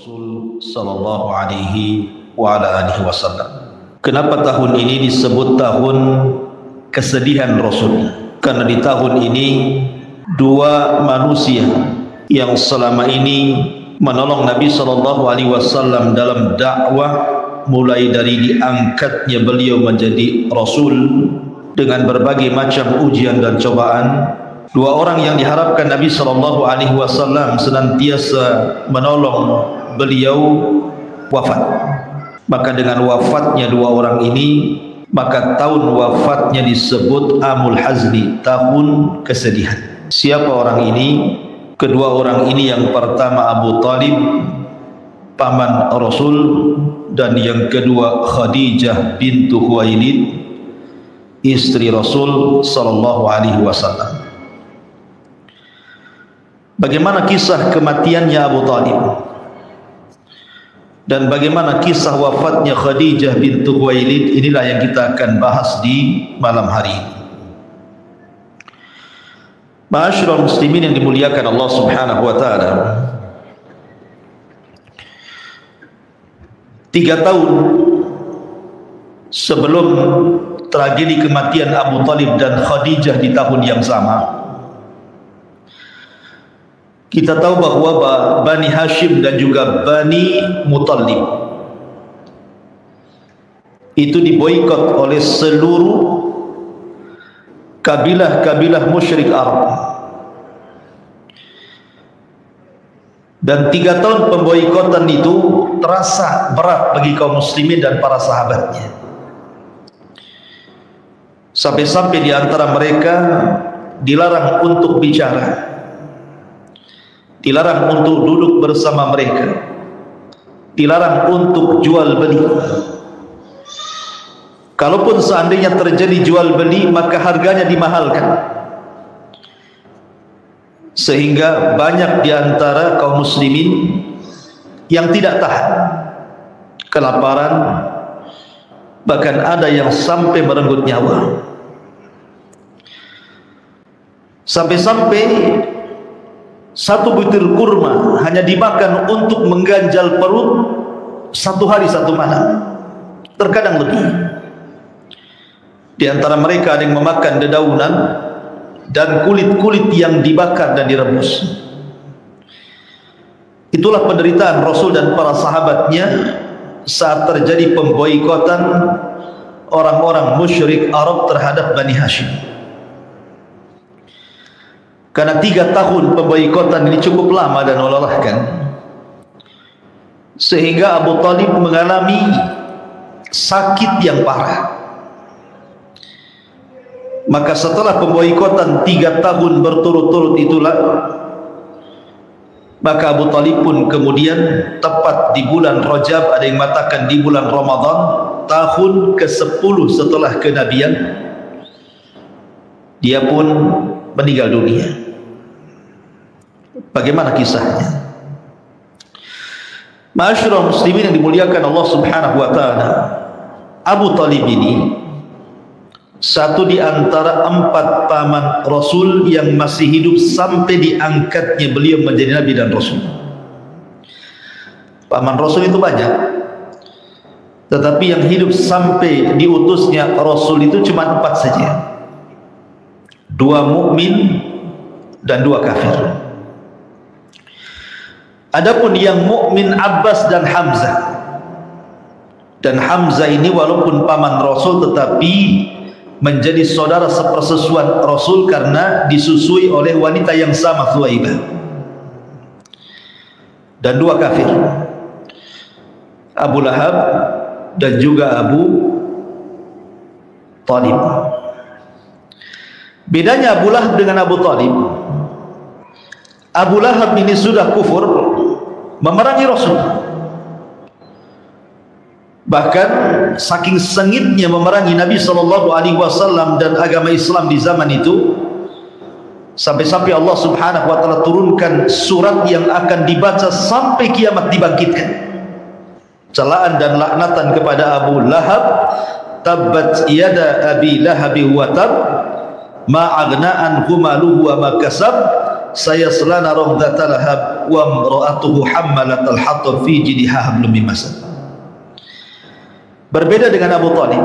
Rasul sallallahu alaihi wa ala alihi wasallam. Kenapa tahun ini disebut tahun kesedihan Rasul? Karena di tahun ini dua manusia yang selama ini menolong Nabi sallallahu alaihi wasallam dalam dakwah, mulai dari diangkatnya beliau menjadi Rasul dengan berbagai macam ujian dan cobaan. Dua orang yang diharapkan Nabi sallallahu alaihi wasallam senantiasa menolong beliau wafat. Maka dengan wafatnya dua orang ini, maka tahun wafatnya disebut Amul Hazni, tahun kesedihan. Siapa orang ini? Kedua orang ini, yang pertama Abu Talib, paman Rasul, dan yang kedua Khadijah bintu Khuwailid, istri Rasul sallallahu alaihi wasallam. Bagaimana kisah kematiannya Abu Talib dan bagaimana kisah wafatnya Khadijah bintu Khuwailid, inilah yang kita akan bahas di malam hari ini. Ma'asyiral muslimin yang dimuliakan Allah Subhanahu wa taala, 3 tahun sebelum tragedi kematian Abu Talib dan Khadijah di tahun yang sama, kita tahu bahwa Bani Hashim dan juga Bani Muttalib itu diboikot oleh seluruh kabilah-kabilah musyrik Arab. Dan 3 tahun pemboikotan itu terasa berat bagi kaum muslimin dan para sahabatnya. Sampai-sampai di antara mereka dilarang untuk bicara, dilarang untuk duduk bersama mereka, dilarang untuk jual beli. Kalaupun seandainya terjadi jual beli, maka harganya dimahalkan, sehingga banyak di antara kaum muslimin yang tidak tahan kelaparan, bahkan ada yang sampai merenggut nyawa. Sampai-sampai 1 butir kurma hanya dimakan untuk mengganjal perut 1 hari 1 malam, terkadang lebih. Di antara mereka ada yang memakan dedaunan dan kulit-kulit yang dibakar dan direbus. Itulah penderitaan Rasul dan para sahabatnya saat terjadi pemboikotan orang-orang musyrik Arab terhadap Bani Hashim. Karena 3 tahun pemboikotan ini cukup lama dan melelahkan, sehingga Abu Talib mengalami sakit yang parah. Maka setelah pemboikotan 3 tahun berturut-turut itulah, maka Abu Talib pun kemudian tepat di bulan Rajab, ada yang mengatakan di bulan Ramadan, tahun ke-10 setelah kenabian, dia pun meninggal dunia. Bagaimana kisahnya? Ma'asyiral muslimin yang dimuliakan Allah Subhanahu wa taala, Abu Talib ini satu di antara 4 paman Rasul yang masih hidup sampai diangkatnya beliau menjadi Nabi dan Rasul. Paman Rasul itu banyak, tetapi yang hidup sampai diutusnya Rasul itu cuma 4 saja. 2 mukmin dan 2 kafir. Adapun yang mukmin Abbas dan Hamzah. Dan Hamzah ini walaupun paman Rasul tetapi menjadi saudara sepersusuan Rasul karena disusui oleh wanita yang sama, Thuwaibah. Dan 2 kafir, Abu Lahab dan juga Abu Talib. Bedanya Abu Lahab dengan Abu Talib, Abu Lahab ini sudah kufur, memerangi Rasul. Bahkan saking sengitnya memerangi Nabi sallallahu alaihi wasallam dan agama Islam di zaman itu, sampai-sampai Allah Subhanahu wa taala turunkan surat yang akan dibaca sampai kiamat dibangkitkan. Celaan dan laknatan kepada Abu Lahab, tabbat yada abi lahabi wa tab, ma aghna anhu maluhu wa ma kasab, sayaslā narah dzata lahab wa imra'atuhu hammalatal hatab fi jidha hablum min masad. Berbeda dengan Abu Talib.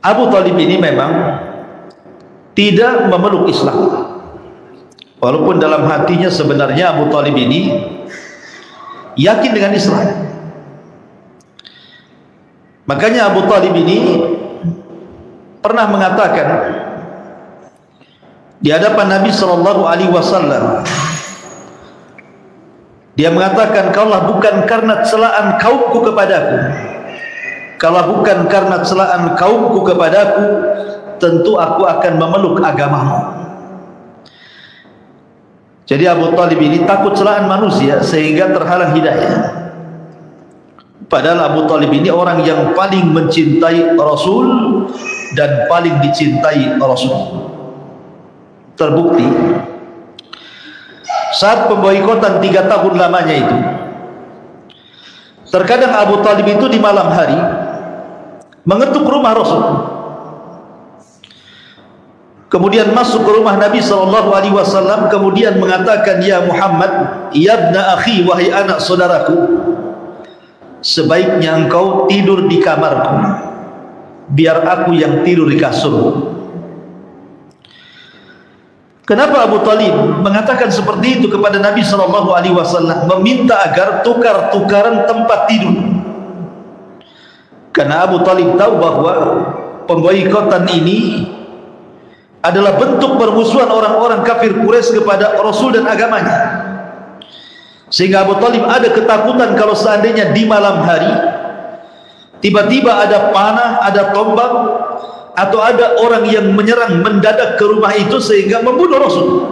Abu Talib ini memang tidak memeluk Islam, walaupun dalam hatinya sebenarnya Abu Talib ini yakin dengan Islam. Makanya Abu Talib ini pernah mengatakan di hadapan Nabi SAW, dia mengatakan, "Kalaulah bukan karena celaan kaumku kepadaku, kalau bukan karena celaan kaumku kepadaku, tentu aku akan memeluk agamamu." Jadi Abu Talib ini takut celaan manusia sehingga terhalang hidayah. Padahal Abu Talib ini orang yang paling mencintai Rasul dan paling dicintai Rasul. Terbukti saat pemboikotan 3 tahun lamanya itu, terkadang Abu Talib itu di malam hari mengetuk rumah Rasul, kemudian masuk ke rumah Nabi SAW, kemudian mengatakan, "Ya Muhammad, ya ibna akhi, wahai anak saudaraku, sebaiknya engkau tidur di kamarku, biar aku yang tidur di kasurmu." Kenapa Abu Talib mengatakan seperti itu kepada Nabi SAW, meminta agar tukar-tukaran tempat tidur? Karena Abu Talib tahu bahwa pemboikotan ini adalah bentuk permusuhan orang-orang kafir Quraisy kepada Rasul dan agamanya. Sehingga Abu Talib ada ketakutan kalau seandainya di malam hari tiba-tiba ada panah, ada tombak, atau ada orang yang menyerang mendadak ke rumah itu sehingga membunuh Rasul.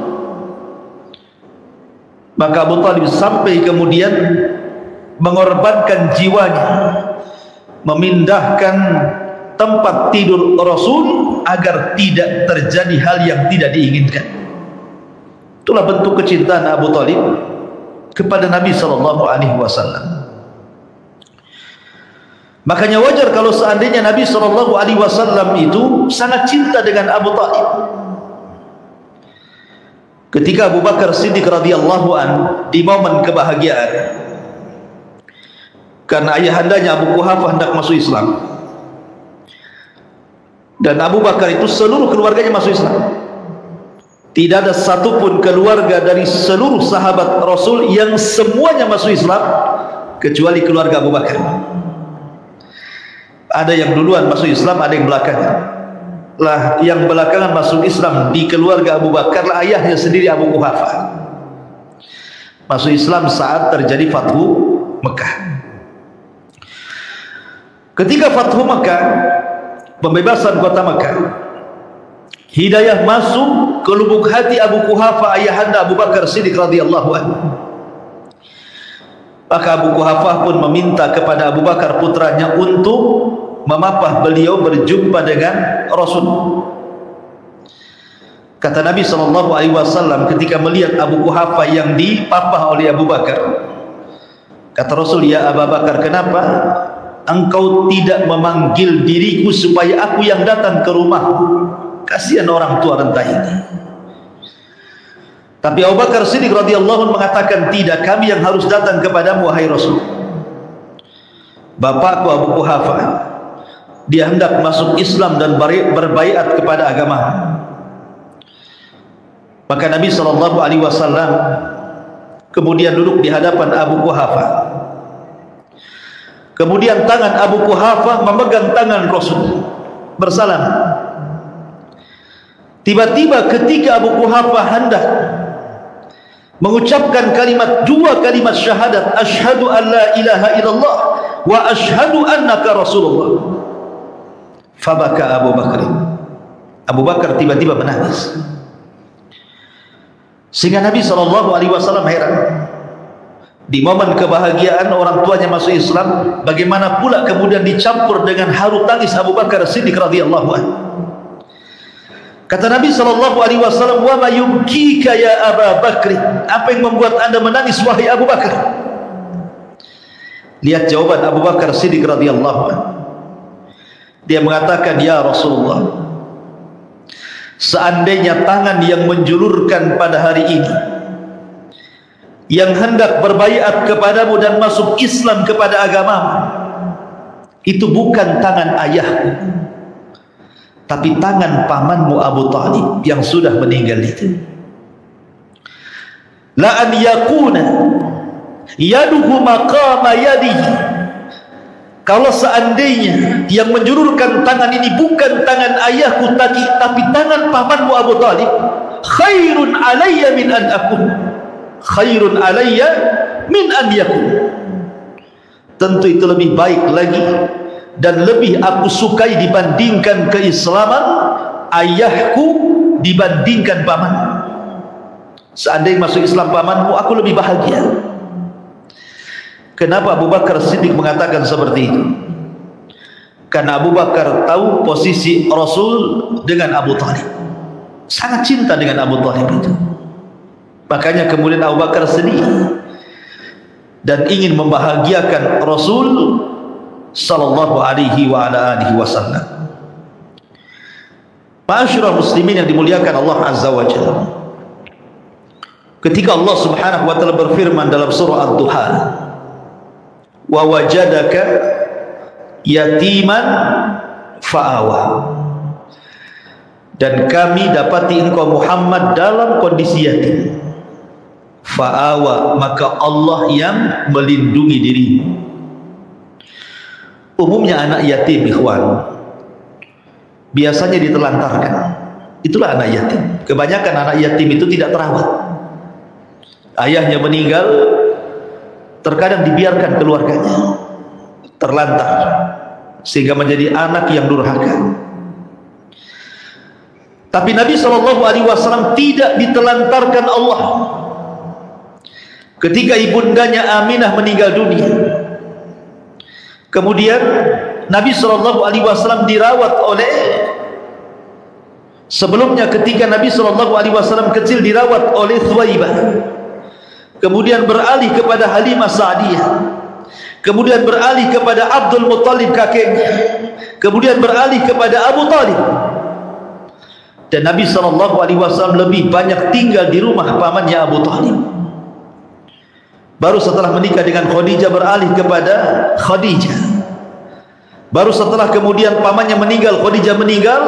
Maka Abu Talib sampai kemudian mengorbankan jiwanya, memindahkan tempat tidur Rasul agar tidak terjadi hal yang tidak diinginkan. Itulah bentuk kecintaan Abu Talib kepada Nabi SAW. Makanya wajar kalau seandainya Nabi SAW itu sangat cinta dengan Abu Talib. Ketika Abu Bakar Siddiq radhiyallahu an di momen kebahagiaan, karena ayahandanya Abu Quhafah hendak masuk Islam, dan Abu Bakar itu seluruh keluarganya masuk Islam. Tidak ada satupun keluarga dari seluruh sahabat Rasul yang semuanya masuk Islam kecuali keluarga Abu Bakar. Ada yang duluan masuk Islam, ada yang belakangan. Lah yang belakangan masuk Islam di keluarga Abu Bakar lah ayahnya sendiri, Abu Quhafah. Masuk Islam saat terjadi Fathu Mekah. Ketika Fathu Mekah, pembebasan kota Mekah, hidayah masuk ke lubuk hati Abu Quhafah, ayahanda Abu Bakar Siddiq radhiyallahu anhu. Maka Abu Quhafah pun meminta kepada Abu Bakar putranya untuk memapah beliau berjumpa dengan Rasul. Kata Nabi SAW ketika melihat Abu Quhafah yang dipapah oleh Abu Bakar, kata Rasul, "Ya Abu Bakar, kenapa engkau tidak memanggil diriku supaya aku yang datang ke rumahmu? Kasihan orang tua renta ini." Tapi Abu Bakar Siddiq radhiyallahu anhu mengatakan, "Tidak, kami yang harus datang kepadamu wahai Rasul. Bapakku Abu Quhafah, dia hendak masuk Islam dan berbaiat kepada agama." Maka Nabi SAW kemudian duduk di hadapan Abu Quhafah. Kemudian tangan Abu Quhafah memegang tangan Rasul, bersalam. Tiba-tiba ketika Abu Quhafah hendak mengucapkan dua kalimat syahadat, asyhadu an la ilaha illallah wa asyhadu annaka Rasulullah, fabaka Abu Bakar. Abu Bakar tiba-tiba menangis. Sehingga Nabi SAW heran. Di momen kebahagiaan orang tuanya masuk Islam, bagaimana pula kemudian dicampur dengan haru tangis Abu Bakar Siddiq radhiyallahu anhu. Kata Nabi SAW, "Wa ma yubkika ya Abu Bakr?" Apa yang membuat anda menangis wahai Abu Bakar? Lihat jawaban Abu Bakar Siddiq radhiyallahu anhu. Dia mengatakan, "Ya Rasulullah, seandainya tangan yang menjulurkan pada hari ini, yang hendak berbaiat kepadamu dan masuk Islam kepada agamamu, itu bukan tangan ayahku, tapi tangan pamanmu Abu Talib yang sudah meninggal itu. La an yakuna yaduhu maqama yadihi, kalau seandainya yang menjulurkan tangan ini bukan tangan ayahku tapi tangan pamanmu Abu Talib, khairun alayya min an akun, khairun alayya min an yakun, tentu itu lebih baik lagi dan lebih aku sukai dibandingkan keislaman ayahku dibandingkan pamanmu. Seandainya masuk Islam pamanmu, aku lebih bahagia. Kenapa Abu Bakar Siddiq mengatakan seperti itu? Karena Abu Bakar tahu posisi Rasul dengan Abu Talib, sangat cinta dengan Abu Talib itu. Makanya kemudian Abu Bakar sedih dan ingin membahagiakan Rasul sallallahu alaihi wa ala alihi wasallam. Ma'asyiral muslimin yang dimuliakan Allah azza wa jalla, ketika Allah subhanahu wa ta'ala berfirman dalam surah Ad-Duha, wa wajadaka yatiman fa'awa, dan kami dapati engkau Muhammad dalam kondisi yatim, fa'awa, maka Allah yang melindungi dirimu. Umumnya anak yatim, ikhwan, biasanya ditelantarkan. Itulah anak yatim. Kebanyakan anak yatim itu tidak terawat. Ayahnya meninggal, terkadang dibiarkan keluarganya terlantar, sehingga menjadi anak yang durhaka. Tapi Nabi SAW tidak ditelantarkan Allah. Ketika ibundanya Aminah meninggal dunia, kemudian Nabi SAW dirawat oleh, sebelumnya ketika Nabi SAW kecil dirawat oleh Thuwaibah, kemudian beralih kepada Halimah Sa'diyah, kemudian beralih kepada Abdul Muttalib kakeknya, kemudian beralih kepada Abu Talib. Dan Nabi SAW lebih banyak tinggal di rumah pamannya Abu Talib. Baru setelah menikah dengan Khadijah beralih kepada Khadijah. Baru setelah kemudian pamannya meninggal, Khadijah meninggal,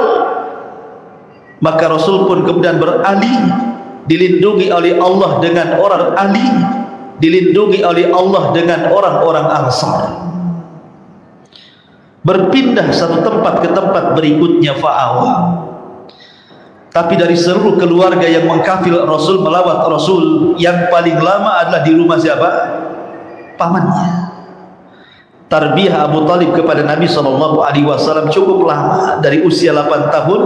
maka Rasul pun kemudian beralih, dilindungi oleh Allah dengan orang ahli, dilindungi oleh Allah dengan orang-orang Ansar, berpindah satu tempat ke tempat berikutnya, fa'awa. Tapi dari seluruh keluarga yang mengkafil Rasul, melawat Rasul, yang paling lama adalah di rumah siapa? Pamannya. Tarbiyah Abu Talib kepada Nabi SAW cukup lama, dari usia 8 tahun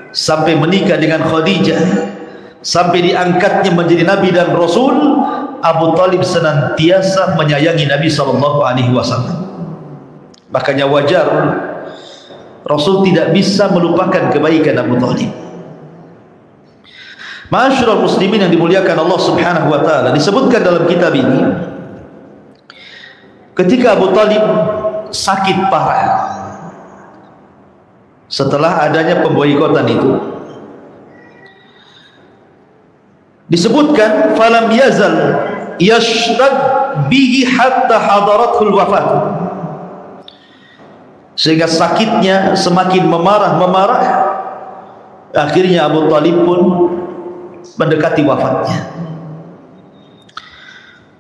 sampai menikah dengan Khadijah, sampai diangkatnya menjadi Nabi dan Rasul. Abu Talib senantiasa menyayangi Nabi SAW. Makanya wajar Rasul tidak bisa melupakan kebaikan Abu Talib. Ma'asyiral muslimin yang dimuliakan Allah Subhanahu wa taala, disebutkan dalam kitab ini, ketika Abu Talib sakit parah setelah adanya pemboikotan itu, disebutkan falam yazal yashtad bihi hatta hadaratul wafat, sehingga sakitnya semakin memarah, akhirnya Abu Talib pun mendekati wafatnya.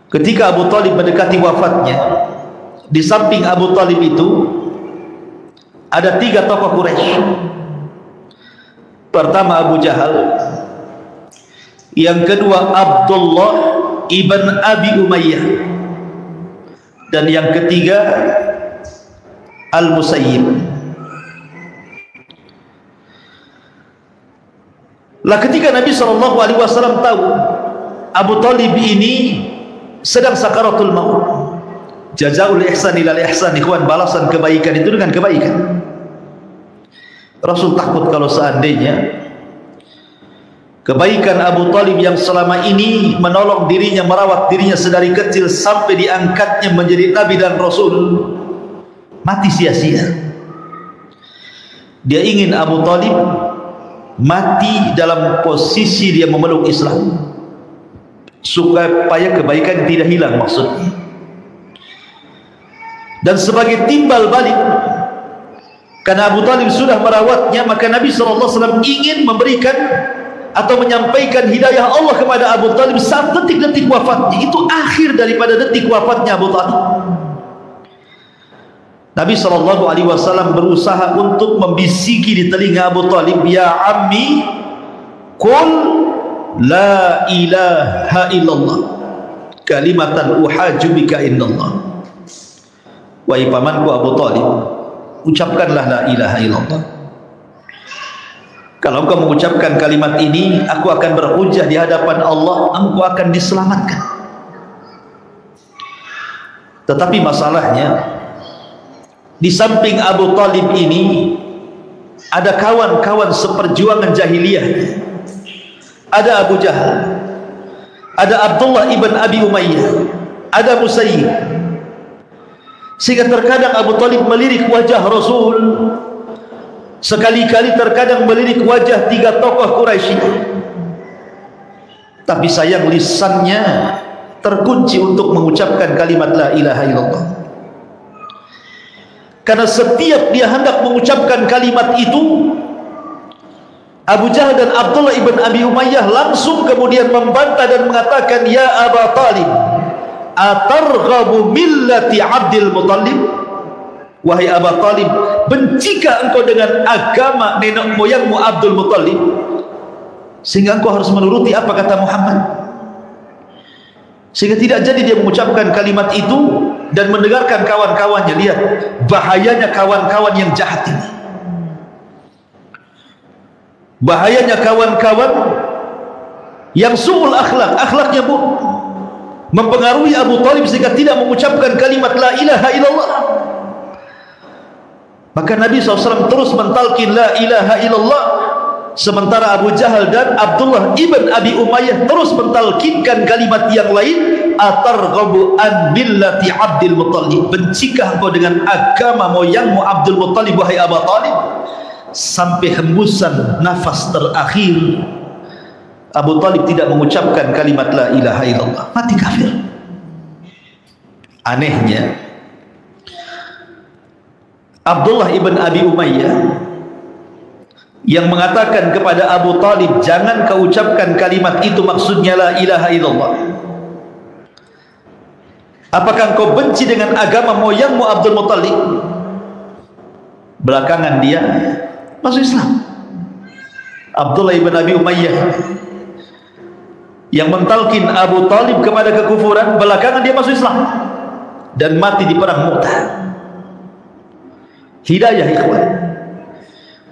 Ketika Abu Talib mendekati wafatnya, di samping Abu Talib itu ada 3 tokoh Quraisy. Pertama Abu Jahal, yang kedua Abdullah ibn Abi Umayyah, dan yang ketiga Al-Musayyib. Lah ketika Nabi SAW tahu Abu Talib ini sedang sakaratul maut, jazaul ihsan ilal ihsan, ikhwan, balasan kebaikan itu dengan kebaikan. Rasul takut kalau seandainya kebaikan Abu Talib yang selama ini menolong dirinya, merawat dirinya sedari kecil sampai diangkatnya menjadi Nabi dan Rasul, mati sia-sia. Dia ingin Abu Talib mati dalam posisi dia memeluk Islam, supaya kebaikan tidak hilang maksudnya. Dan sebagai timbal balik, karena Abu Talib sudah merawatnya, maka Nabi SAW ingin memberikan atau menyampaikan hidayah Allah kepada Abu Talib saat detik-detik wafatnya. Itu akhir daripada detik wafatnya Abu Talib. Nabi SAW berusaha untuk membisiki di telinga Abu Talib, ya ammi, qul la ilaha illallah kalimatan uhaju bika indallah. Wahai pamanku Abu Talib, ucapkanlah la ilaha illallah. Kalau engkau mengucapkan kalimat ini, aku akan berhujjah di hadapan Allah, engkau akan diselamatkan. Tetapi masalahnya, di samping Abu Talib ini ada kawan-kawan seperjuangan jahiliyah. Ada Abu Jahal, ada Abdullah ibn Abi Umayyah, ada Musayyib. Sehingga terkadang Abu Talib melirik wajah Rasul, sekali-kali terkadang melirik wajah 3 tokoh Quraisy. Tapi sayang lisannya terkunci untuk mengucapkan kalimat la ilaha illallah. Karena setiap dia hendak mengucapkan kalimat itu, Abu Jahal dan Abdullah ibn Abi Umayyah langsung kemudian membantah dan mengatakan, ya Abu Talib, atarghabu millati Abdul Muttalib? Wahai Abu Talib, bencikah engkau dengan agama nenek moyangmu Abdul Muttalib, sehingga engkau harus menuruti apa kata Muhammad? Sehingga tidak jadi dia mengucapkan kalimat itu dan mendengarkan kawan-kawannya. Lihat bahayanya kawan-kawan yang jahat ini, bahayanya kawan-kawan yang su'ul akhlak, akhlaknya buruk, mempengaruhi Abu Talib sehingga tidak mengucapkan kalimat la ilaha illallah. Maka Nabi SAW terus mentalkin la ilaha illallah, sementara Abu Jahal dan Abdullah ibn Abi Umayyah terus mentalkinkan kalimat yang lain, atarghabu an millati Abdul Muttalib, bencikah engkau dengan agama moyangmu Abdul Muttalib wahai Abu Talib? Sampai hembusan nafas terakhir Abu Talib tidak mengucapkan kalimat la ilaha illallah, mati kafir. Anehnya Abdullah ibn Abi Umayyah yang mengatakan kepada Abu Talib, jangan kau ucapkan kalimat itu, maksudnya la ilaha illallah. Apakah engkau benci dengan agama moyangmu Abdul Muttalib? Belakangan dia masuk Islam. Abdullah ibn Abi Umayyah yang mentalkin Abu Talib kepada kekufuran, belakangan dia masuk Islam dan mati di perang Mu'tah. Hidayah ikhwan,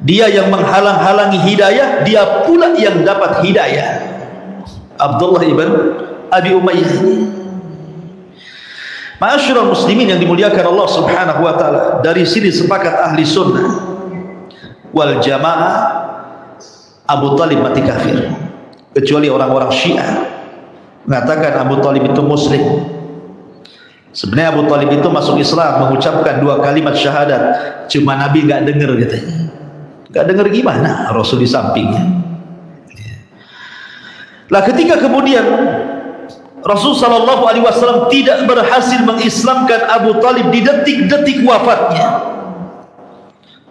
dia yang menghalang-halangi hidayah, dia pula yang dapat hidayah. Abdullah ibn Abi Umayyah. Ma'asyiral muslimin yang dimuliakan Allah Subhanahu wa taala, dari sini sepakat ahli sunnah wal jamaah, Abu Talib mati kafir, kecuali orang-orang Syiah mengatakan Abu Talib itu muslim. Sebenarnya Abu Talib itu masuk Islam mengucapkan 2 kalimat syahadat, cuma Nabi nggak dengar katanya. Nggak dengar gimana? Rasul di sampingnya. Lah ketika kemudian Rasul sallallahu alaihi wasallam tidak berhasil mengislamkan Abu Talib di detik-detik wafatnya,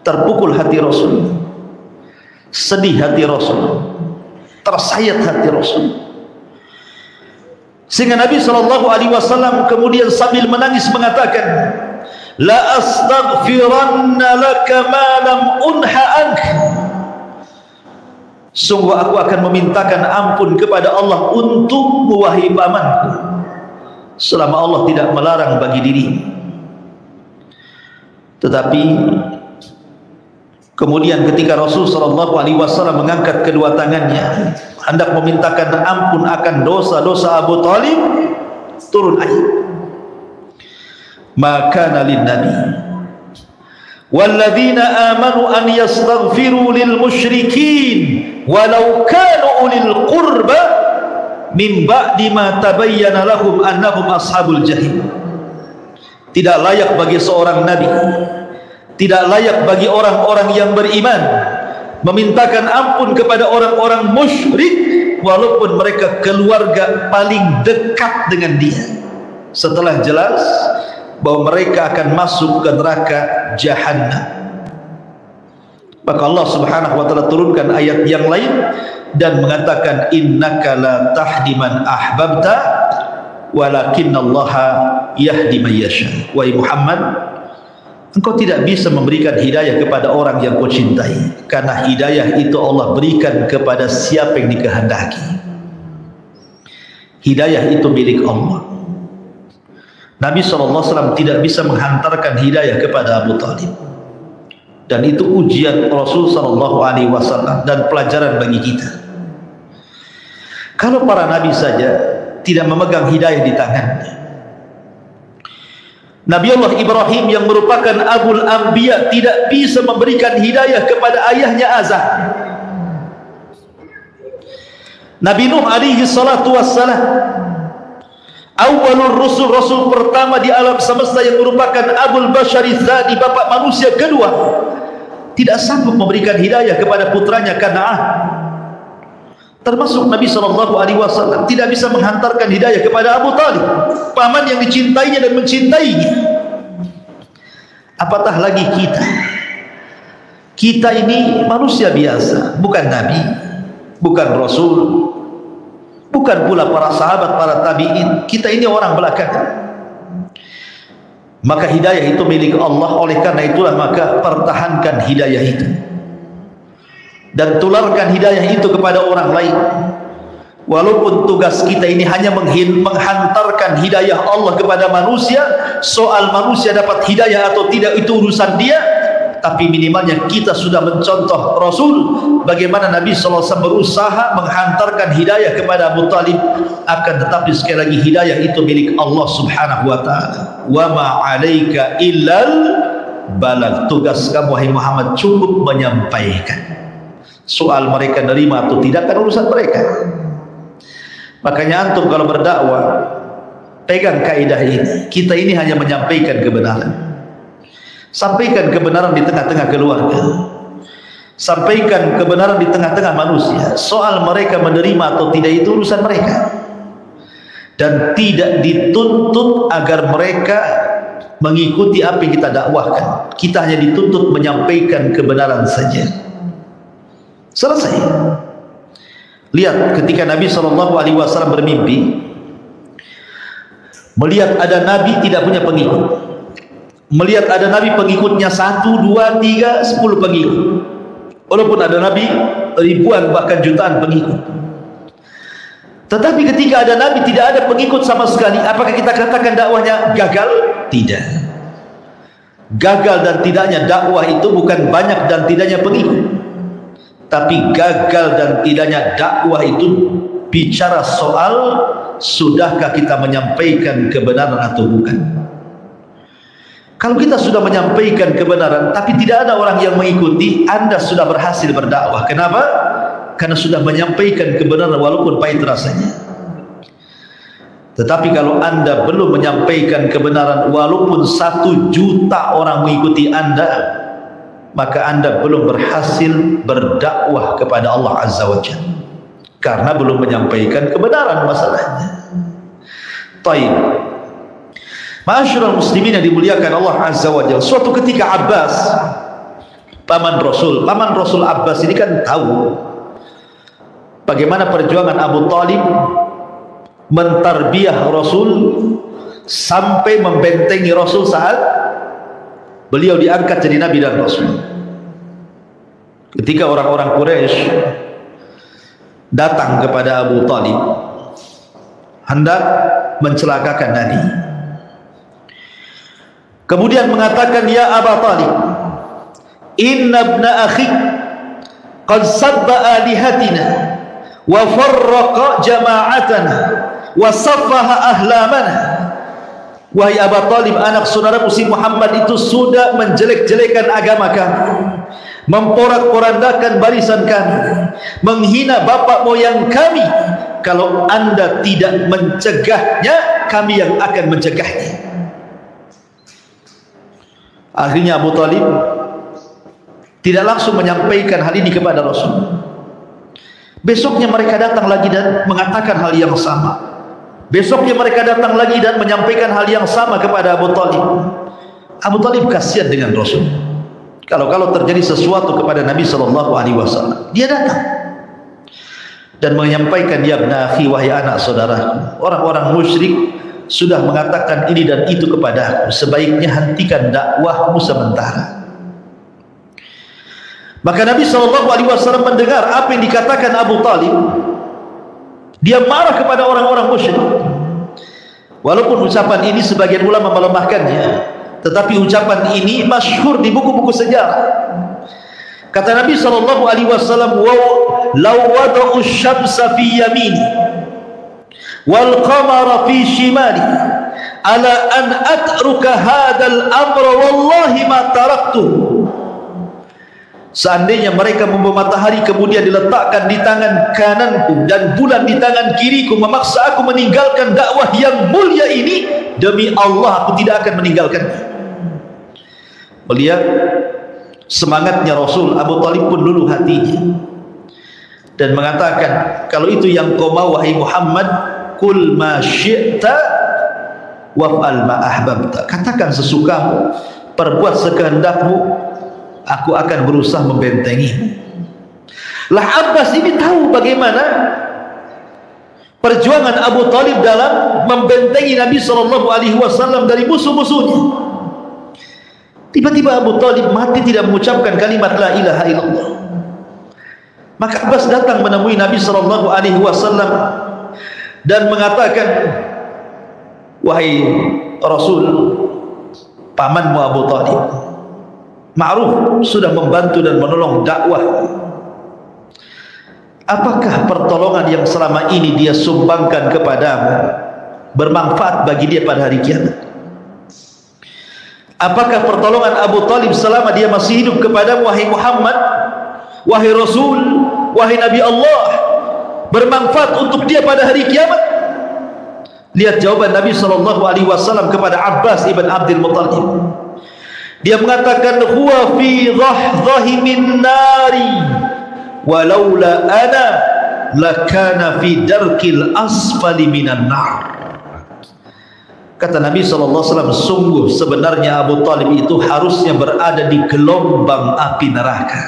terpukul hati Rasul, sedih hati Rasul, tersayat hati Rasul, sehingga Nabi SAW kemudian sambil menangis mengatakan, la astaghfiranna laka ma lam unha ank, sungguh aku akan memintakan ampun kepada Allah untukmu wahai pamanku, selama Allah tidak melarang bagi dirimu. Tetapi kemudian ketika Rasul SAW mengangkat kedua tangannya hendak memintakan ampun akan dosa-dosa Abu Talib, turun ayat, maka lin nabi walladzina amanu an yastaghfiru lil musyrikin walau kanu ulil qurba min ba'di ma tabayyana lahum annahum ashabul jahim. Tidak layak bagi seorang nabi, tidak layak bagi orang-orang yang beriman memintakan ampun kepada orang-orang musyrik walaupun mereka keluarga paling dekat dengan dia, setelah jelas bahwa mereka akan masuk ke neraka Jahannam. Maka Allah Subhanahu wa taala turunkan ayat yang lain dan mengatakan, innaka la tahdi man ahbabta walakinallaha yahdi man yasha. Wahai Muhammad, engkau tidak bisa memberikan hidayah kepada orang yang kau cintai, karena hidayah itu Allah berikan kepada siapa yang dikehendaki. Hidayah itu milik Allah. Nabi SAW tidak bisa menghantarkan hidayah kepada Abu Talib, dan itu ujian Rasul SAW dan pelajaran bagi kita. Kalau para nabi saja tidak memegang hidayah di tangannya, Nabi Allah Ibrahim yang merupakan Abul Anbiya tidak bisa memberikan hidayah kepada ayahnya Azar. Nabi Nuh alaihi salatu wassalam, awalul rusul, rasul pertama di alam semesta yang merupakan Abul Bashari Tsani, bapak manusia kedua, tidak sanggup memberikan hidayah kepada putranya Kan'an. Termasuk Nabi SAW tidak bisa menghantarkan hidayah kepada Abu Talib, paman yang dicintainya dan mencintainya. Apatah lagi kita. Kita ini manusia biasa, bukan Nabi, bukan Rasul, bukan pula para sahabat, para tabi'in. Kita ini orang belakangan. Maka hidayah itu milik Allah. Oleh karena itulah maka pertahankan hidayah itu dan tularkan hidayah itu kepada orang lain. Walaupun tugas kita ini hanya menghantarkan hidayah Allah kepada manusia, soal manusia dapat hidayah atau tidak itu urusan dia, tapi minimalnya kita sudah mencontoh Rasul bagaimana Nabi SAW berusaha menghantarkan hidayah kepada Abu Talib. Akan tetapi sekali lagi hidayah itu milik Allah Subhanahu wa ta'ala. Wa ma'alaika illal balagh. Tugas kamu wahai Muhammad cukup menyampaikan. Soal mereka nerima atau tidak kan urusan mereka. Makanya antum kalau berdakwah pegang kaidah ini. Kita ini hanya menyampaikan kebenaran. Sampaikan kebenaran di tengah-tengah keluarga, sampaikan kebenaran di tengah-tengah manusia. Soal mereka menerima atau tidak itu urusan mereka, dan tidak dituntut agar mereka mengikuti apa yang kita dakwahkan. Kita hanya dituntut menyampaikan kebenaran saja. Selesai. Lihat ketika Nabi SAW bermimpi, melihat ada Nabi tidak punya pengikut, melihat ada Nabi pengikutnya 1, 2, 3, 10 pengikut, walaupun ada Nabi ribuan bahkan jutaan pengikut. Tetapi ketika ada Nabi tidak ada pengikut sama sekali, apakah kita katakan dakwahnya gagal? Tidak. Gagal dan tidaknya dakwah itu bukan banyak dan tidaknya pengikut, tapi gagal dan tidaknya dakwah itu bicara soal sudahkah kita menyampaikan kebenaran atau bukan. Kalau kita sudah menyampaikan kebenaran tapi tidak ada orang yang mengikuti, Anda sudah berhasil berdakwah. Kenapa? Karena sudah menyampaikan kebenaran walaupun pahit rasanya. Tetapi kalau Anda belum menyampaikan kebenaran walaupun 1 juta orang mengikuti Anda, maka Anda belum berhasil berdakwah kepada Allah Azza wa Jalla, karena belum menyampaikan kebenaran masalahnya. Taib. Ma'asyiral muslimin yang dimuliakan Allah Azza wa Jalla, suatu ketika Abbas, paman Rasul Abbas ini kan tahu bagaimana perjuangan Abu Talib mentarbiyah Rasul sampai membentengi Rasul saat beliau diangkat jadi Nabi dan Rasul. Ketika orang-orang Quraisy datang kepada Abu Talib hendak mencelakakan Nabi, kemudian mengatakan, ya Abu Talib, inna ibna akhik qad sabba alihatina wa farraqa jama'atana wa saffaha ahlamana. Wahai Abu Talib, anak saudara si Muhammad itu sudah menjelek-jelekan agama kami, memporak-porandakan barisan kami, menghina bapak moyang kami. Kalau Anda tidak mencegahnya, kami yang akan mencegahnya. Akhirnya Abu Talib tidak langsung menyampaikan hal ini kepada Rasul. Besoknya mereka datang lagi dan mengatakan hal yang sama. Besoknya mereka datang lagi dan menyampaikan hal yang sama kepada Abu Talib. Abu Talib kasihan dengan Rasul. Kalau terjadi sesuatu kepada Nabi SAW, dia datang dan menyampaikan, ya ibn akhi, wahai anak saudaraku, orang-orang musyrik sudah mengatakan ini dan itu kepada aku, sebaiknya hentikan dakwahmu sementara. Maka Nabi SAW mendengar apa yang dikatakan Abu Talib. Dia marah kepada orang-orang musyrik. Walaupun ucapan ini sebagian ulama melemahkannya, tetapi ucapan ini masyhur di buku-buku sejarah. Kata Nabi SAW, "Law wada'u syamsa fi yamini wal qamara fi shimali ala an atruka hadzal amra wallahi ma taraktu." Seandainya mereka membawa matahari kemudian diletakkan di tangan kananku dan bulan di tangan kiriku, memaksa aku meninggalkan dakwah yang mulia ini, demi Allah aku tidak akan meninggalkannya. Melihat semangatnya Rasul, Abu Talib pun luluh hatinya dan mengatakan, kalau itu yang kau mau wahai Muhammad, kul ma syi'ta waf'al ma ahbabta, katakan sesukamu, perbuat sekehendakmu, aku akan berusaha membentengimu. Lah Abbas ini tahu bagaimana perjuangan Abu Talib dalam membentengi Nabi SAW dari musuh-musuhnya. Tiba-tiba Abu Talib mati tidak mengucapkan kalimat la ilaha illallah. Maka Abbas datang menemui Nabi SAW dan mengatakan, wahai Rasul, pamanmu Abu Talib ma'ruf sudah membantu dan menolong dakwah. Apakah pertolongan yang selama ini dia sumbangkan kepadamu bermanfaat bagi dia pada hari kiamat? Apakah pertolongan Abu Talib selama dia masih hidup kepadamu wahai Muhammad, wahai Rasul, wahai Nabi Allah, bermanfaat untuk dia pada hari kiamat? Lihat jawaban Nabi SAW kepada Abbas ibn Abdul Muttalib. Dia mengatakan, huwa fi dhahdhahi min nari walaula ana lakana fi darkil asfali minan nar. Kata Nabi SAW, sungguh sebenarnya Abu Talib itu harusnya berada di gelombang api neraka.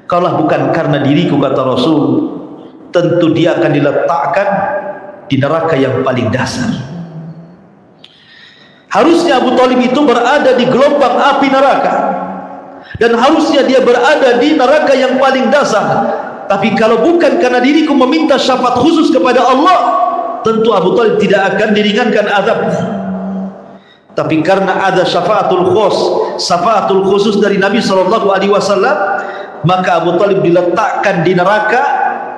Kalau bukan karena diriku, kata Rasul, tentu dia akan diletakkan di neraka yang paling dasar. Harusnya Abu Talib itu berada di gelombang api neraka, dan harusnya dia berada di neraka yang paling dasar. Tapi kalau bukan karena diriku meminta syafaat khusus kepada Allah, tentu Abu Talib tidak akan diringankan azabnya. Tapi karena ada syafaatul khusus dari Nabi SAW, maka Abu Talib diletakkan di neraka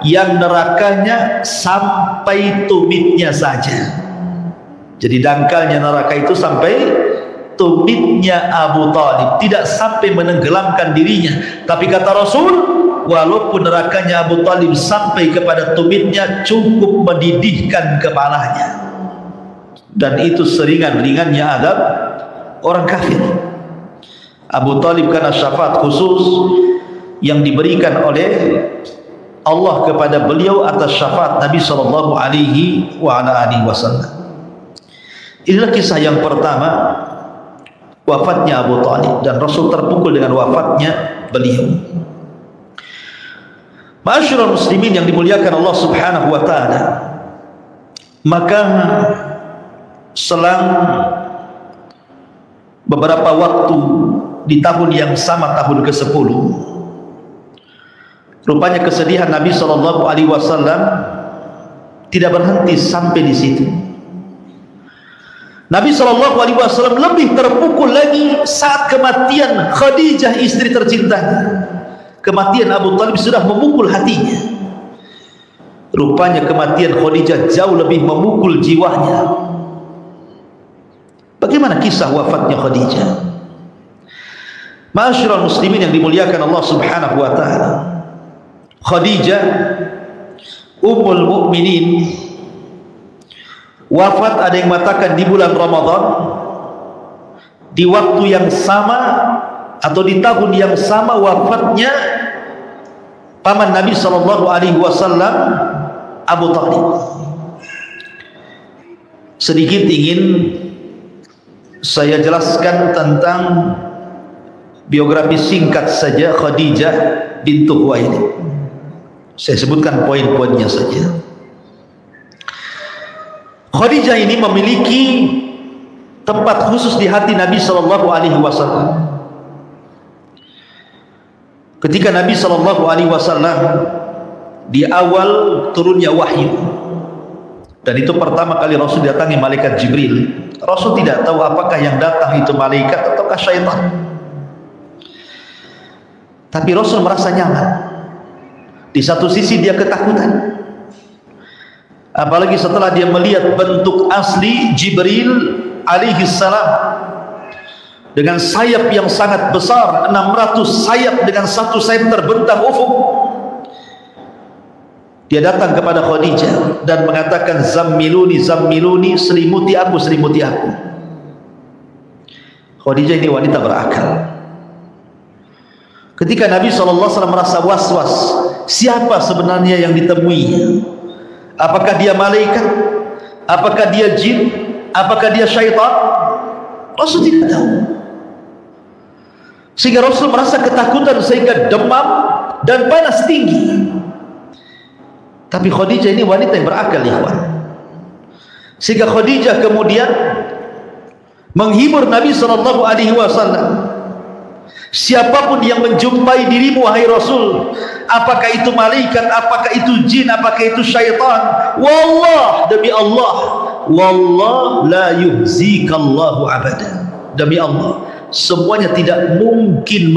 yang nerakanya sampai tumitnya saja. Jadi dangkalnya neraka itu sampai tumitnya Abu Talib, tidak sampai menenggelamkan dirinya. Tapi kata Rasul, walaupun nerakanya Abu Talib sampai kepada tumitnya, cukup mendidihkan kepalanya. Dan itu seringan-ringannya adab orang kafir. Abu Talib karena syafaat khusus yang diberikan oleh Allah kepada beliau atas syafaat Nabi SAW. Inilah kisah yang pertama, wafatnya Abu Talib, dan Rasul terpukul dengan wafatnya beliau. Ma'asyiral muslimin yang dimuliakan Allah Subhanahu wa taala, maka selang beberapa waktu di tahun yang sama, tahun ke-10, rupanya kesedihan Nabi SAW tidak berhenti sampai di situ. Nabi SAW lebih terpukul lagi saat kematian Khadijah, istri tercintanya. Kematian Abu Talib sudah memukul hatinya. Rupanya kematian Khadijah jauh lebih memukul jiwanya. Bagaimana kisah wafatnya Khadijah? Ma'asyiral muslimin yang dimuliakan Allah Subhanahu wa taala, Khadijah Ummul Mukminin wafat, ada yang mengatakan di bulan Ramadan, di waktu yang sama atau di tahun yang sama wafatnya paman Nabi SAW, Abu Talib. Sedikit ingin saya jelaskan tentang biografi singkat saja Khadijah bintu Khuwailid. Saya sebutkan poin-poinnya saja. Khadijah ini memiliki tempat khusus di hati Nabi SAW. Ketika Nabi SAW di awal turunnya wahyu, dan itu pertama kali Rasul datangi malaikat Jibril, Rasul tidak tahu apakah yang datang itu malaikat ataukah syaitan. Tapi Rasul merasa nyaman. Di satu sisi dia ketakutan, apalagi setelah dia melihat bentuk asli Jibril alaihi salam dengan sayap yang sangat besar, 600 sayap dengan satu sayap terbentang ufuk. Dia datang kepada Khadijah dan mengatakan, zammiluni, zammiluni, selimuti aku, selimuti aku. Khadijah ini wanita berakal. Ketika Nabi SAW merasa was-was, siapa sebenarnya yang ditemuinya? Apakah dia malaikat? Apakah dia jin? Apakah dia syaitan? Rasul tidak tahu. Sehingga Rasul merasa ketakutan, sehingga demam dan panas tinggi. Tapi Khadijah ini wanita yang berakal, ikhwan. Sehingga Khadijah kemudian menghibur Nabi SAW. Siapapun yang menjumpai dirimu wahai Rasul, apakah itu malaikat, apakah itu jin, apakah itu syaitan, wallah, demi Allah, wallah la yuhzikallahu abada, demi Allah, semuanya tidak mungkin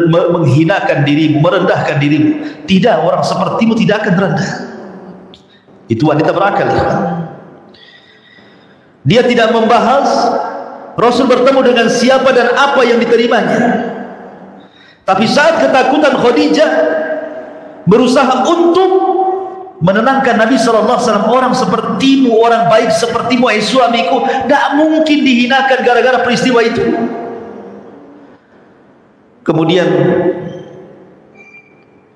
menghinakan dirimu, merendahkan dirimu. Tidak, orang sepertimu tidak akan rendah. Itu wanita berakal, ya. Dia tidak membahas Rasul bertemu dengan siapa dan apa yang diterimanya. Tapi saat ketakutan, Khadijah berusaha untuk menenangkan Nabi SAW. Orang sepertimu, orang baik sepertimu, hai suamiku, tidak mungkin dihinakan gara-gara peristiwa itu. Kemudian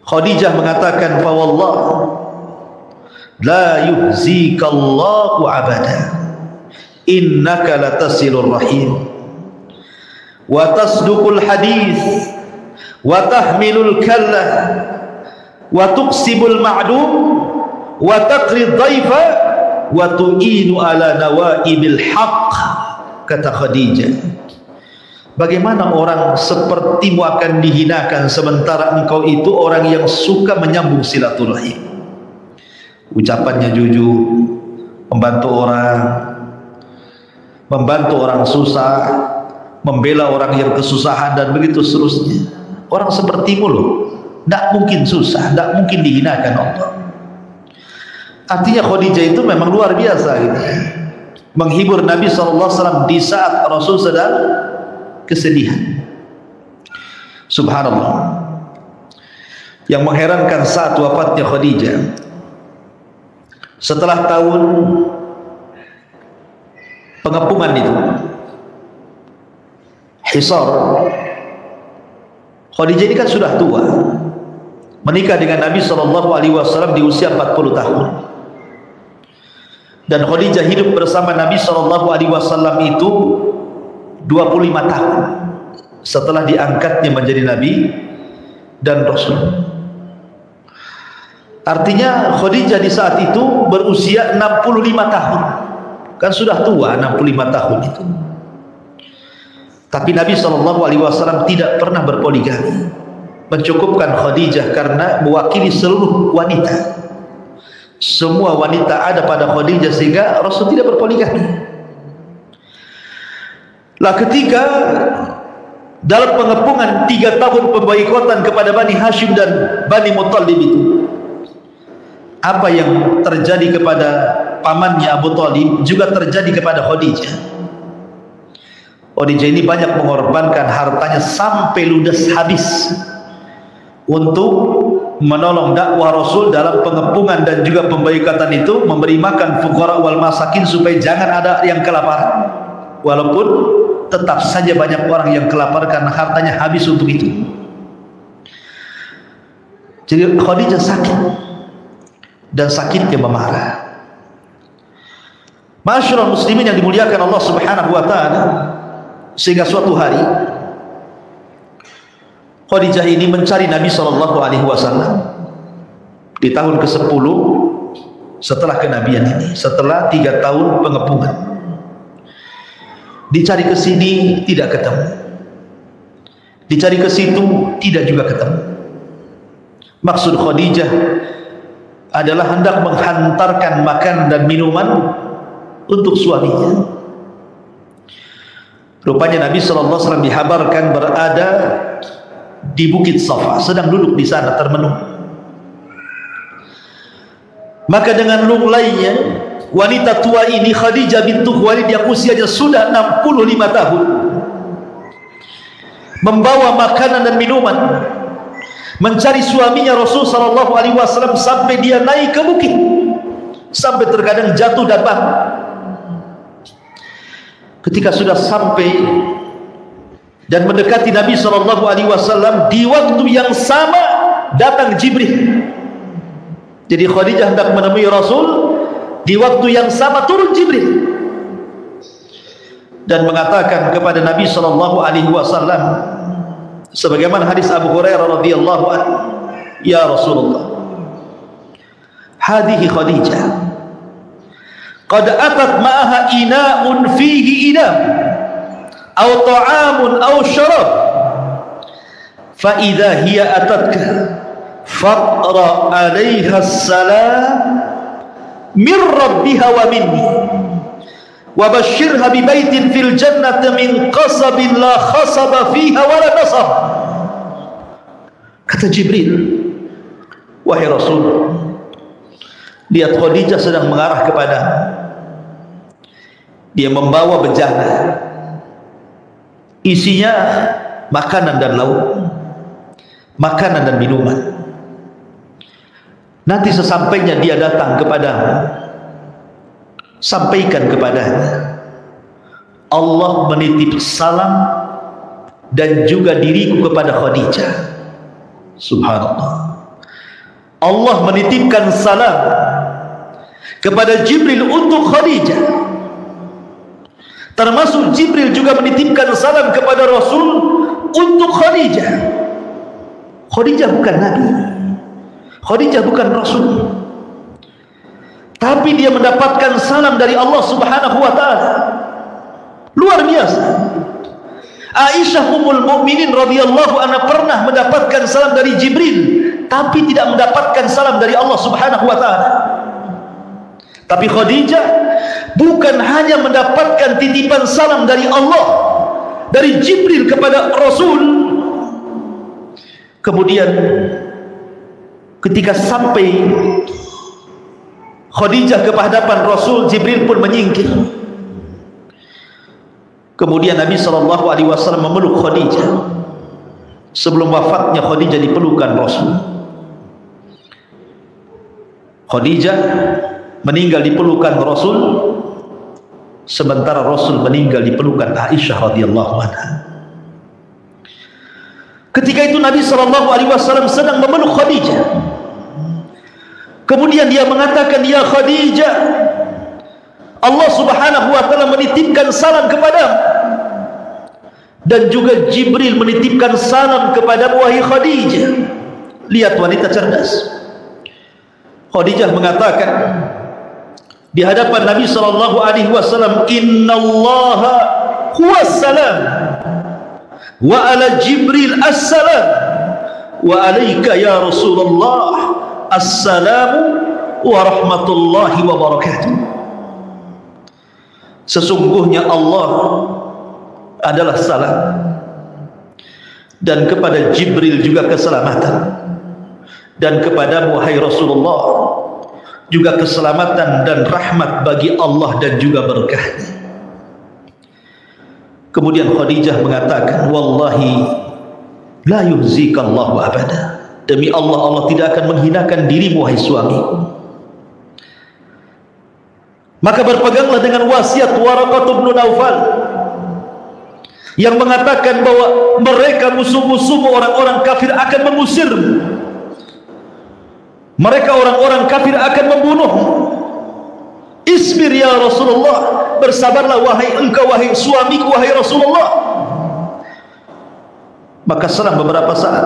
Khadijah mengatakan, fa wallah la yuhzikallahu abada, innaka latasilur rahim wa tasduqul hadith wa tahmilul kallah wa tuqsibul ma'dum wa taqrid dhaifa wa tu'inu ala nawaibil haqq. Kata Khadijah, bagaimana orang sepertimu akan dihinakan sementara engkau itu orang yang suka menyambung silaturahim. Ucapannya jujur, membantu orang susah, membela orang yang kesusahan, dan begitu seterusnya. Orang sepertimu loh, tidak mungkin susah, tidak mungkin dihinakan Allah. Artinya Khadijah itu memang luar biasa gitu, menghibur Nabi SAW di saat Rasul sedang kesedihan. Subhanallah. Yang mengherankan saat wafatnya Khadijah, setelah tahun pengepungan itu, Hisar, Khadijah ini kan sudah tua, menikah dengan Nabi SAW di usia 40 tahun, dan Khadijah hidup bersama Nabi SAW itu 25 tahun setelah diangkatnya menjadi Nabi dan Rasul. Artinya Khadijah di saat itu berusia 65 tahun, kan sudah tua 65 tahun itu. Tapi Nabi SAW tidak pernah berpoligami, mencukupkan Khadijah karena mewakili seluruh wanita. Semua wanita ada pada Khadijah sehingga Rasul tidak berpoligami. Lah ketika dalam pengepungan 3 tahun pemboikotan kepada Bani Hashim dan Bani Muttalib itu, apa yang terjadi kepada pamannya Abu Talib juga terjadi kepada Khadijah. Khadijah ini banyak mengorbankan hartanya sampai ludes habis untuk menolong dakwah Rasul dalam pengepungan dan juga pemboikotan itu, memberi makan fuqara wal masakin supaya jangan ada yang kelaparan. Walaupun tetap saja banyak orang yang kelaparan karena hartanya habis untuk itu. Jadi Khadijah sakit, dan sakitnya memarah. Ma'asyiral muslimin yang dimuliakan Allah Subhanahu wa taala, sehingga suatu hari Khadijah ini mencari Nabi sallallahu alaihi wasallam di tahun ke-10 setelah kenabian ini, setelah 3 tahun pengepungan. Dicari ke sini tidak ketemu, dicari ke situ tidak juga ketemu. Maksud Khadijah adalah hendak menghantarkan makan dan minuman untuk suaminya. Rupanya Nabi SAW dihabarkan berada di Bukit Safa, sedang duduk di sana termenung. Maka dengan lunglainya wanita tua ini, Khadijah bintu Khuwailid, yang usianya sudah 65 tahun, membawa makanan dan minuman mencari suaminya Rasul sallallahu alaihi wasallam sampai dia naik ke bukit, sampai terkadang jatuh dan bangun. Ketika sudah sampai dan mendekati Nabi sallallahu alaihi wasallam, di waktu yang sama datang Jibril. Jadi Khadijah hendak menemui Rasul, di waktu yang sama turun Jibril dan mengatakan kepada Nabi sallallahu alaihi wasallam, sebagaimana hadis Abu Hurairah radhiyallahu anhu, ya Rasulullah, hadhihi Khadijah qad atat ma'aha ina'un fihi inam aw ta'amun aw syarab, fa idza hiya atatka faqra 'alaiha as-salam min rabbiha wa minni wa basyirha bi baitin fil jannati min qasabin la khasaba fiha wa la nasab. Kata Jibril, wahai Rasul, lihat Khadijah sedang mengarah kepada, dia membawa bejana, isinya makanan dan lauk, makanan dan minuman. Nanti sesampainya dia datang kepadamu, sampaikan kepadanya, Allah menitip salam dan juga diriku kepada Khadijah. Subhanallah, Allah menitipkan salam kepada Jibril untuk Khadijah, termasuk Jibril juga menitipkan salam kepada Rasul untuk Khadijah. Khadijah bukan Nabi, Khadijah bukan Rasul, tapi dia mendapatkan salam dari Allah Subhanahu wa taala. Luar biasa. Aisyah Ummul Mukminin radhiyallahu anha pernah mendapatkan salam dari Jibril, tapi tidak mendapatkan salam dari Allah Subhanahu wa taala. Tapi Khadijah bukan hanya mendapatkan titipan salam dari Allah, dari Jibril kepada Rasul, kemudian ketika sampai Khadijah ke hadapan Rasul, Jibril pun menyingkir. Kemudian Nabi SAW memeluk Khadijah. Sebelum wafatnya Khadijah dipelukan Rasul. Khadijah meninggal di pelukan Rasul, sementara Rasul meninggal di pelukan Aisyah radhiyallahu anha. Ketika itu Nabi SAW sedang memeluk Khadijah. Kemudian dia mengatakan, ya Khadijah, Allah Subhanahu wa taala menitipkan salam kepadamu, dan juga Jibril menitipkan salam kepadamu wahai Khadijah. Lihat wanita cerdas. Khadijah mengatakan di hadapan Nabi sallallahu alaihi wasallam, innallaha huwas salam wa ala Jibril assalam wa alayka ya Rasulullah assalamu wa rahmatullahi wa barakatuh. Sesungguhnya Allah adalah salam, dan kepada Jibril juga keselamatan, dan kepadamu wahai Rasulullah juga keselamatan dan rahmat bagi Allah dan juga berkahnya. Kemudian Khadijah mengatakan, wallahi la yuhzikallahu abada, demi Allah, Allah tidak akan menghinakan dirimu wahai suamiku. Maka berpeganglah dengan wasiat Waraqah bin Naufal. yang mengatakan bahwa mereka musuh-musuh orang-orang kafir akan mengusir, mereka orang-orang kafir akan membunuh. Isbir ya Rasulullah, bersabarlah wahai engkau, wahai suamiku, wahai Rasulullah. Maka selang beberapa saat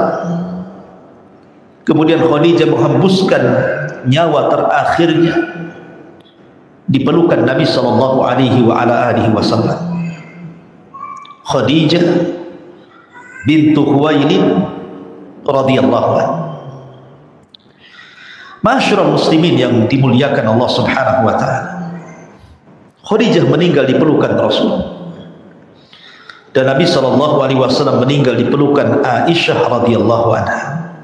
kemudian Khadijah menghembuskan nyawa terakhirnya di pelukan Nabi sallallahu alaihi wasallam. Khadijah bintu Khuwailid radhiyallahu anha. Masyarul muslimin yang dimuliakan Allah Subhanahu wa taala. Khadijah meninggal di pelukan Rasul. Dan Nabi sallallahu alaihi wasallam meninggal di pelukan Aisyah radhiyallahu anha.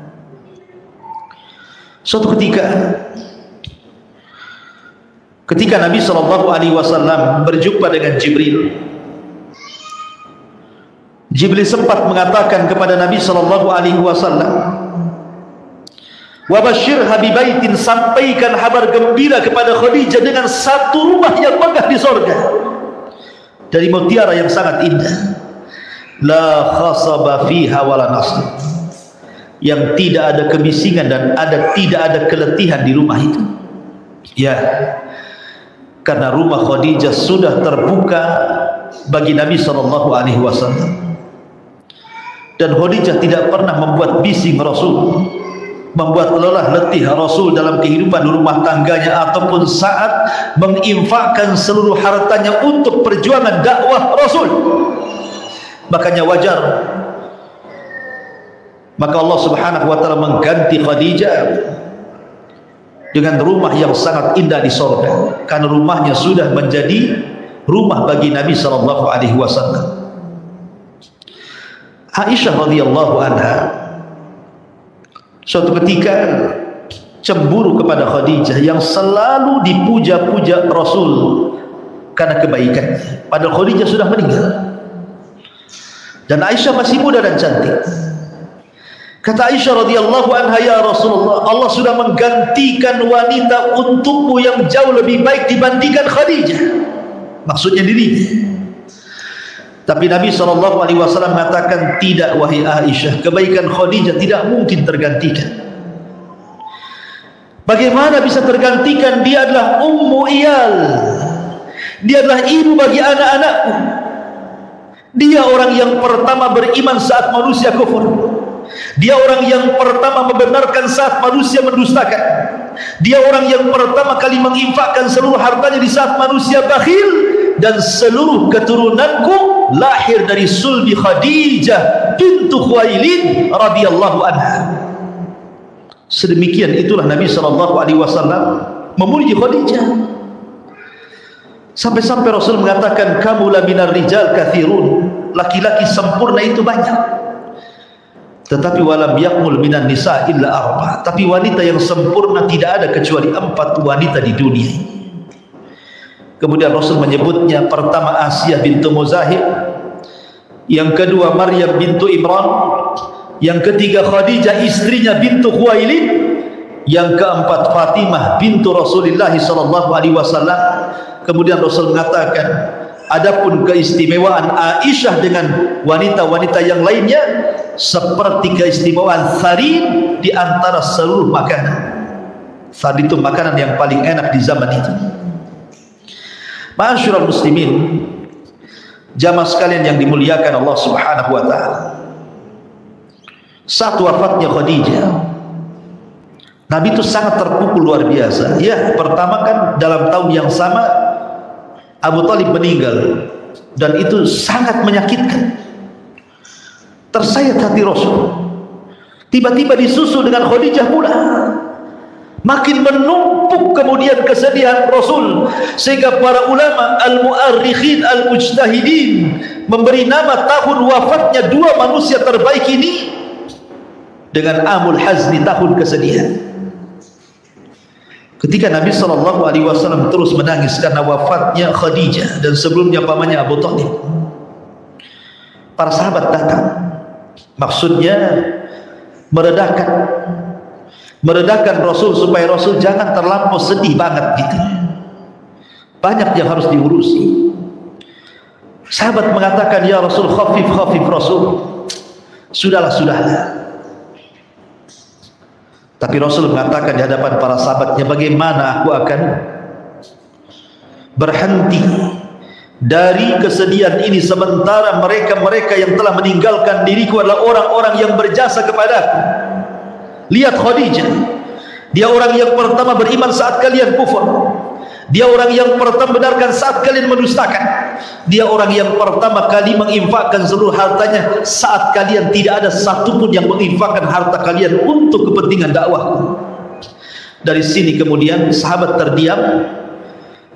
Suatu ketika Nabi sallallahu alaihi wasallam berjumpa dengan Jibril, Jibril sempat mengatakan kepada Nabi sallallahu alaihi wasallam, "Wa basyirha bi baitin," sampaikan kabar gembira kepada Khadijah dengan satu rumah yang megah di surga dari mutiara yang sangat indah, la khasaba fiha wala nasb, yang tidak ada kemisingan dan tidak ada keletihan di rumah itu. Ya, karena rumah Khadijah sudah terbuka bagi Nabi sallallahu alaihi wasallam. Dan Khadijah tidak pernah membuat bising Rasul, membuat lelah letih Rasul dalam kehidupan rumah tangganya ataupun saat menginfakkan seluruh hartanya untuk perjuangan dakwah Rasul. Makanya wajar, maka Allah Subhanahu wa taala mengganti Khadijah dengan rumah yang sangat indah di surga, karena rumahnya sudah menjadi rumah bagi Nabi sallallahu alaihi wasallam. Aisyah radhiyallahu anha suatu ketika cemburu kepada Khadijah yang selalu dipuja-puja Rasul karena kebaikannya, padahal Khadijah sudah meninggal dan Aisyah masih muda dan cantik. Kata Aisyah radhiyallahu anha, "Ya Rasulullah, Allah sudah menggantikan wanita untukmu yang jauh lebih baik dibandingkan Khadijah." Maksudnya dirinya. Tapi Nabi SAW mengatakan, "Tidak wahai Aisyah, kebaikan Khadijah tidak mungkin tergantikan." Bagaimana bisa tergantikan? Dia adalah ummu iyal, dia adalah ibu bagi anak-anakku, dia orang yang pertama beriman saat manusia kufur, dia orang yang pertama membenarkan saat manusia mendustakan, dia orang yang pertama kali menginfakkan seluruh hartanya di saat manusia bakhil. Dan seluruh keturunanku lahir dari sulbi Khadijah bintu Khuwailid radhiyallahu anha. Sedemikian itulah Nabi sallallahu alaihi wasallam memuji Khadijah. Sampai-sampai Rasul mengatakan, "Kamu la minar rijal katsirun." Laki-laki sempurna itu banyak. Tetapi walam yakmul minan nisa illa arba. Tapi wanita yang sempurna tidak ada kecuali 4 wanita di dunia. Kemudian Rasul menyebutnya, pertama Asiyah bintu Muzahib, yang kedua Maryam bintu Imran, yang ketiga Khadijah istrinya bintu Khuwailid, yang keempat Fatimah bintu Rasulullah sallallahu alaihi wasallam. Kemudian Rasul mengatakan, adapun keistimewaan Aisyah dengan wanita-wanita yang lainnya seperti keistimewaan sarin di antara seluruh makanan. Sarin itu makanan yang paling enak di zaman itu. Ma'asyiral muslimin, jamaah sekalian yang dimuliakan Allah Subhanahu wa taala. Saat wafatnya Khadijah, Nabi itu sangat terpukul luar biasa. Ya, pertama kan dalam tahun yang sama Abu Thalib meninggal, dan itu sangat menyakitkan. Tersayat hati Rasul. Tiba-tiba disusul dengan Khadijah pula. Makin menumpuk kemudian kesedihan Rasul, sehingga para ulama al-mu'arrikhin al-mujtahidin memberi nama tahun wafatnya 2 manusia terbaik ini dengan amul hazni, tahun kesedihan. Ketika Nabi SAW terus menangis karena wafatnya Khadijah dan sebelumnya pamannya Abu Thalib, para sahabat datang, maksudnya meredakan Rasul supaya Rasul jangan terlampau sedih banget gitu. Banyak yang harus diurusi. Sahabat mengatakan, ya Rasul, khafif Rasul. Sudahlah. Tapi Rasul mengatakan di hadapan para sahabatnya, bagaimana aku akan berhenti dari kesedihan ini sementara mereka yang telah meninggalkan diriku adalah orang-orang yang berjasa kepadaku. Lihat Khadijah, dia orang yang pertama beriman saat kalian kufur. Dia orang yang pertama benarkan saat kalian mendustakan. Dia orang yang pertama kali menginfakkan seluruh hartanya saat kalian tidak ada satupun yang menginfakkan harta kalian untuk kepentingan dakwah. Dari sini kemudian sahabat terdiam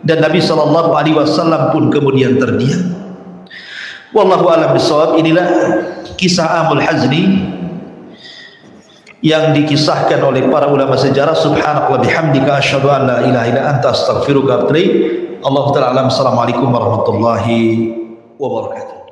dan Nabi SAW pun kemudian terdiam. Wallahu a'lam bishawab. Inilah kisah Amul Hazni yang dikisahkan oleh para ulama sejarah. Subhanaka wa bihamdika asyhadu an la ilaha illa anta astaghfiruka wa atubu ilaik. Allahu ta'ala alam. Assalamualaikum warahmatullahi wabarakatuh.